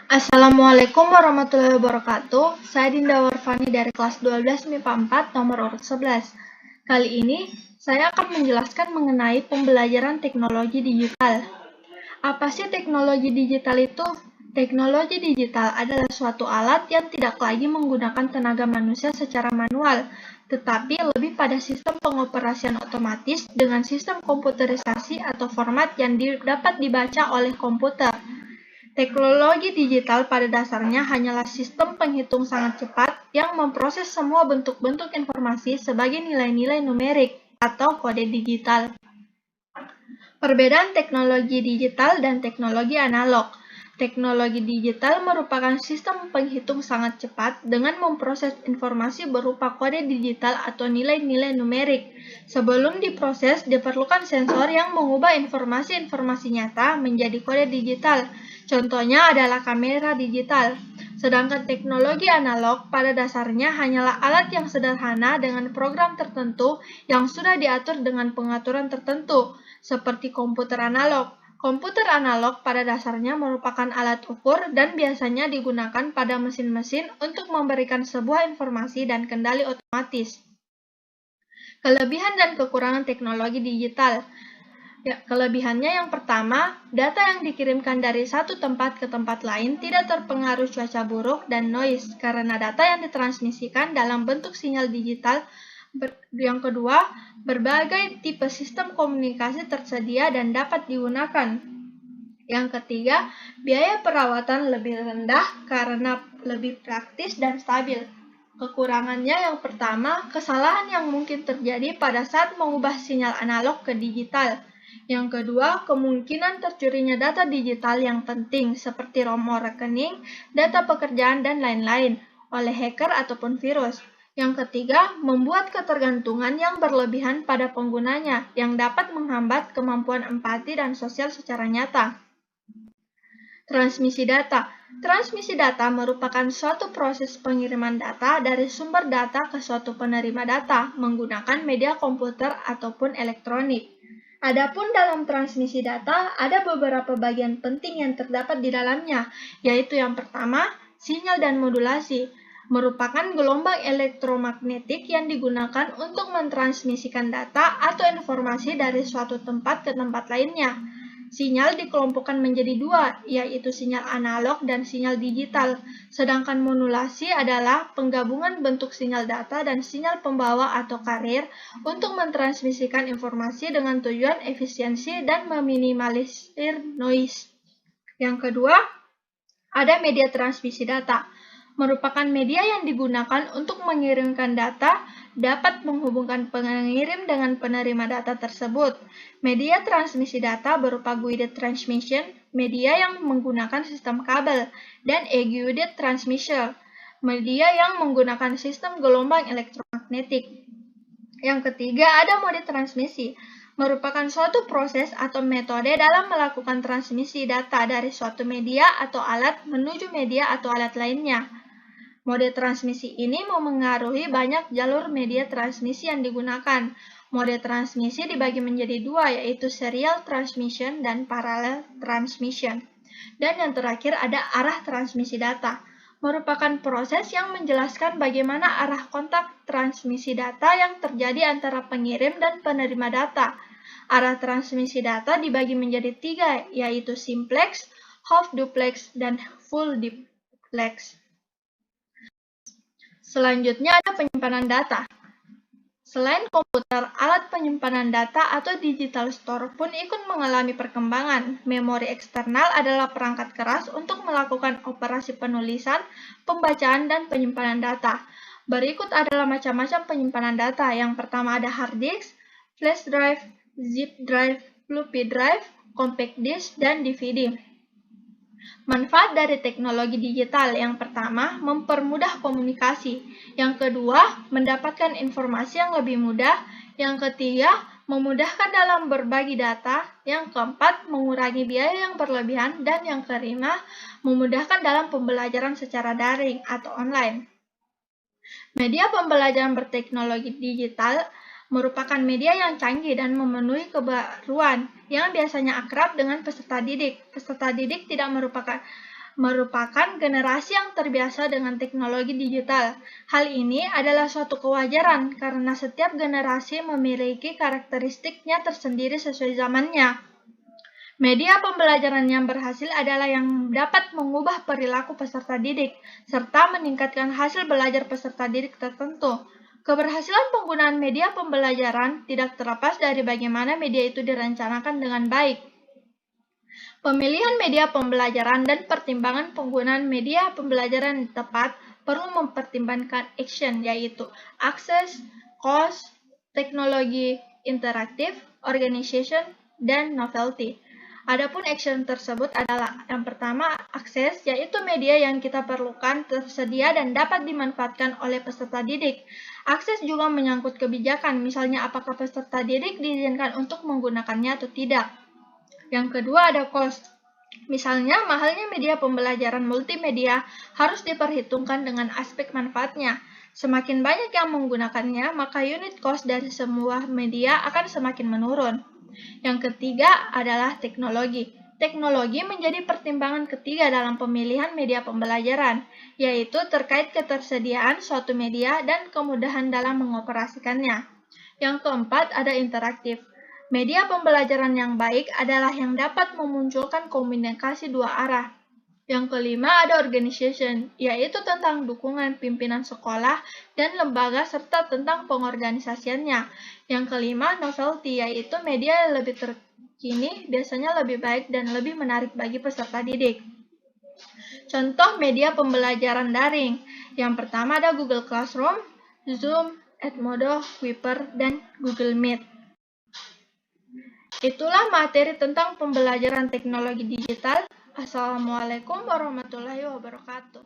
Assalamualaikum warahmatullahi wabarakatuh. Saya Dinda Warfani dari kelas 12 MIPA 4 nomor urut 11. Kali ini saya akan menjelaskan mengenai pembelajaran teknologi digital. Apa sih teknologi digital itu? Teknologi digital adalah suatu alat yang tidak lagi menggunakan tenaga manusia secara manual, tetapi lebih pada sistem pengoperasian otomatis dengan sistem komputerisasi atau format yang dapat dibaca oleh komputer. Teknologi digital pada dasarnya hanyalah sistem penghitung sangat cepat yang memproses semua bentuk-bentuk informasi sebagai nilai-nilai numerik atau kode digital. Perbedaan teknologi digital dan teknologi analog. Teknologi digital merupakan sistem penghitung sangat cepat dengan memproses informasi berupa kode digital atau nilai-nilai numerik. Sebelum diproses, diperlukan sensor yang mengubah informasi-informasi nyata menjadi kode digital. Contohnya adalah kamera digital. Sedangkan teknologi analog pada dasarnya hanyalah alat yang sederhana dengan program tertentu yang sudah diatur dengan pengaturan tertentu, seperti komputer analog. Komputer analog pada dasarnya merupakan alat ukur dan biasanya digunakan pada mesin-mesin untuk memberikan sebuah informasi dan kendali otomatis. Kelebihan dan kekurangan teknologi digital. Kelebihannya yang pertama, data yang dikirimkan dari satu tempat ke tempat lain tidak terpengaruh cuaca buruk dan noise karena data yang ditransmisikan dalam bentuk sinyal digital. Yang kedua, berbagai tipe sistem komunikasi tersedia dan dapat digunakan. Yang ketiga, biaya perawatan lebih rendah karena lebih praktis dan stabil. Kekurangannya yang pertama, kesalahan yang mungkin terjadi pada saat mengubah sinyal analog ke digital. Yang kedua, kemungkinan tercurinya data digital yang penting seperti nomor rekening, data pekerjaan, dan lain-lain oleh hacker ataupun virus. Yang ketiga, membuat ketergantungan yang berlebihan pada penggunanya yang dapat menghambat kemampuan empati dan sosial secara nyata. Transmisi data. Transmisi data merupakan suatu proses pengiriman data dari sumber data ke suatu penerima data menggunakan media komputer ataupun elektronik. Adapun dalam transmisi data, ada beberapa bagian penting yang terdapat di dalamnya, yaitu yang pertama, sinyal dan modulasi, merupakan gelombang elektromagnetik yang digunakan untuk mentransmisikan data atau informasi dari suatu tempat ke tempat lainnya. Sinyal dikelompokkan menjadi dua, yaitu sinyal analog dan sinyal digital, sedangkan modulasi adalah penggabungan bentuk sinyal data dan sinyal pembawa atau carrier untuk mentransmisikan informasi dengan tujuan efisiensi dan meminimalisir noise. Yang kedua, ada media transmisi data, merupakan media yang digunakan untuk mengirimkan data, dapat menghubungkan pengirim dengan penerima data tersebut. Media transmisi data berupa guided transmission, media yang menggunakan sistem kabel, dan aguided transmission, media yang menggunakan sistem gelombang elektromagnetik. Yang ketiga, ada mode transmisi, merupakan suatu proses atau metode dalam melakukan transmisi data dari suatu media atau alat menuju media atau alat lainnya. Mode transmisi ini memengaruhi banyak jalur media transmisi yang digunakan. Mode transmisi dibagi menjadi dua, yaitu serial transmission dan parallel transmission. Dan yang terakhir ada arah transmisi data, merupakan proses yang menjelaskan bagaimana arah kontak transmisi data yang terjadi antara pengirim dan penerima data. Arah transmisi data dibagi menjadi tiga, yaitu simplex, half duplex, dan full duplex. Selanjutnya ada penyimpanan data. Selain komputer, alat penyimpanan data atau digital store pun ikut mengalami perkembangan. Memori eksternal adalah perangkat keras untuk melakukan operasi penulisan, pembacaan, dan penyimpanan data. Berikut adalah macam-macam penyimpanan data. Yang pertama ada hard disk, flash drive, zip drive, floppy drive, compact disk, dan DVD. Manfaat dari teknologi digital yang pertama, mempermudah komunikasi. Yang kedua, mendapatkan informasi yang lebih mudah. Yang ketiga, memudahkan dalam berbagi data. Yang keempat, mengurangi biaya yang berlebihan. Dan yang kelima, memudahkan dalam pembelajaran secara daring atau online. Media pembelajaran berteknologi digital merupakan media yang canggih dan memenuhi kebaruan yang biasanya akrab dengan peserta didik. Peserta didik tidak merupakan generasi yang terbiasa dengan teknologi digital. Hal ini adalah suatu kewajaran karena setiap generasi memiliki karakteristiknya tersendiri sesuai zamannya. Media pembelajaran yang berhasil adalah yang dapat mengubah perilaku peserta didik, serta meningkatkan hasil belajar peserta didik tertentu. Keberhasilan penggunaan media pembelajaran tidak terlepas dari bagaimana media itu direncanakan dengan baik. Pemilihan media pembelajaran dan pertimbangan penggunaan media pembelajaran yang tepat perlu mempertimbangkan action, yaitu akses, cost, teknologi interaktif, organization, dan novelty. Adapun action tersebut adalah yang pertama, akses, yaitu media yang kita perlukan tersedia dan dapat dimanfaatkan oleh peserta didik. Akses juga menyangkut kebijakan, misalnya apakah peserta didik diizinkan untuk menggunakannya atau tidak. Yang kedua ada cost. Misalnya, mahalnya media pembelajaran multimedia harus diperhitungkan dengan aspek manfaatnya. Semakin banyak yang menggunakannya, maka unit cost dari semua media akan semakin menurun. Yang ketiga adalah teknologi. Teknologi menjadi pertimbangan ketiga dalam pemilihan media pembelajaran, yaitu terkait ketersediaan suatu media dan kemudahan dalam mengoperasikannya. Yang keempat ada interaktif. Media pembelajaran yang baik adalah yang dapat memunculkan komunikasi dua arah. Yang kelima ada organization, yaitu tentang dukungan pimpinan sekolah dan lembaga serta tentang pengorganisasiannya. Yang kelima novelty, yaitu media yang lebih terkini, biasanya lebih baik dan lebih menarik bagi peserta didik. Contoh media pembelajaran daring. Yang pertama ada Google Classroom, Zoom, Edmodo, Kuiper, dan Google Meet. Itulah materi tentang pembelajaran teknologi digital. Assalamualaikum warahmatullahi wabarakatuh.